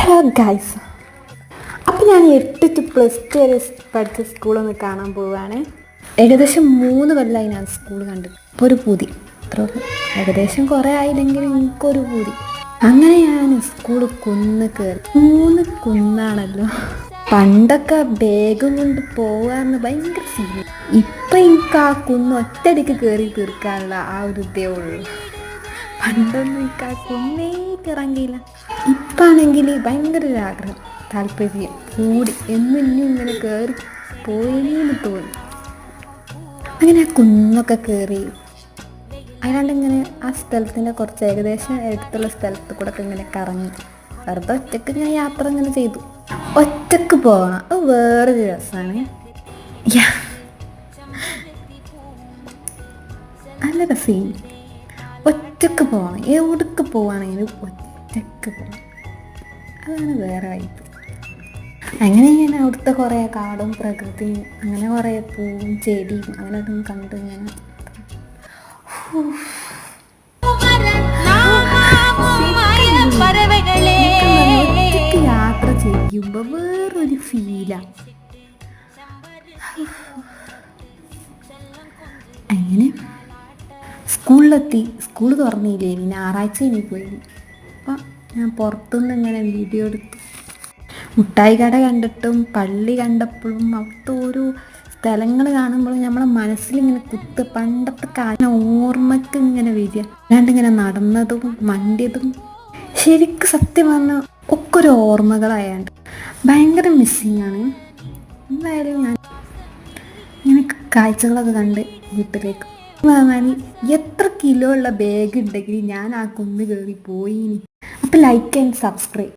Hello guys, അപ്പം ഞാൻ 8 to +2 വരെ പഠിച്ച സ്കൂളൊന്ന് കാണാൻ പോവുകയാണ്. ഏകദേശം 3 കൊല്ലമായി ഞാൻ സ്കൂൾ കണ്ടിട്ട്. ഇപ്പോൾ ഒരു പൂതി അത്ര ഏകദേശം കുറേ ആയില്ലെങ്കിലും എനിക്കൊരു പൂതി. അങ്ങനെ ഞാൻ സ്കൂൾ കുന്ന് കയറി. 3 കുന്നാണല്ലോ. പണ്ടൊക്കെ ബാഗും കൊണ്ട് പോകാമെന്ന് ഭയങ്കര സീന്. ഇപ്പം എനിക്ക് ആ കുന്ന് ഒറ്റയടിക്ക് കയറി തീർക്കാനുള്ള ആ ഒരു ഇതേ ഉള്ളൂ. പണ്ടൊന്നും എനിക്ക് ആ കുന്നേ ഇറങ്ങിയില്ല. ഇപ്പാണെങ്കിൽ ഭയങ്കര ഒരു ആഗ്രഹം, താല്പര്യം കൂടി ഇനി ഇങ്ങനെ കയറി പോയിന്ന് തോന്നി. അങ്ങനെ ആ കുന്നൊക്കെ കയറി അല്ലാണ്ട് ഇങ്ങനെ ആ സ്ഥലത്തിൻ്റെ കുറച്ച് ഏകദേശം അടുത്തുള്ള സ്ഥലത്ത് കൂടെ ഒക്കെ ഇങ്ങനെ കറങ്ങി വെറുതെ ഒറ്റക്ക് ഇങ്ങനെ യാത്ര ഇങ്ങനെ ചെയ്തു. ഒറ്റക്ക് പോകണം, അത് വേറൊരു രസമാണ്. നല്ല രസം. ഒറ്റക്ക് പോകണം, എവിടേക്ക് പോവുകയാണെങ്കിലും ഒറ്റക്ക് പോകണം, അതാണ് വേറെ വൈബ്. അങ്ങനെ ഞാൻ അവിടുത്തെ കുറേ കാടും പ്രകൃതിയും അങ്ങനെ കുറേ പൂവും ചെടിയും അങ്ങനെ അതും കണ്ട് ഇങ്ങനെ ഒറ്റക്ക് യാത്ര ചെയ്യുമ്പോൾ വേറൊരു ഫീലാണ്. അങ്ങനെ സ്കൂളിലെത്തി. സ്കൂൾ തുറന്നില്ലേ, ഞായറാഴ്ച ഇനി പോയി. അപ്പം ഞാൻ പുറത്തുനിന്ന് ഇങ്ങനെ വീഡിയോ എടുത്തു. മുട്ടായി കട കണ്ടിട്ടും പള്ളി കണ്ടപ്പോഴും അവിടുത്തെ ഓരോ സ്ഥലങ്ങൾ കാണുമ്പോഴും നമ്മളെ മനസ്സിലിങ്ങനെ പണ്ടത്തെ കാലം ഓർമ്മയ്ക്ക് ഇങ്ങനെ വരിക. അല്ലാണ്ട് ഇങ്ങനെ നടന്നതും മണ്ടിയതും ശരിക്കും സത്യം പറഞ്ഞാൽ ഒക്കെ ഒരു ഓർമ്മകളായാണ്ട് ഭയങ്കര മിസ്സിങ് ആണ്. എന്തായാലും ഞാൻ ഇങ്ങനെ കാഴ്ചകളൊക്കെ കണ്ട് വീട്ടിലേക്ക് പറഞ്ഞാൽ എത്ര കിലോ ഉള്ള ബാഗ് ഉണ്ടെങ്കിൽ ഞാൻ ആ കുന്ന് കയറി പോയിനി. അപ്പം ലൈക്ക് ആൻഡ് സബ്സ്ക്രൈബ്.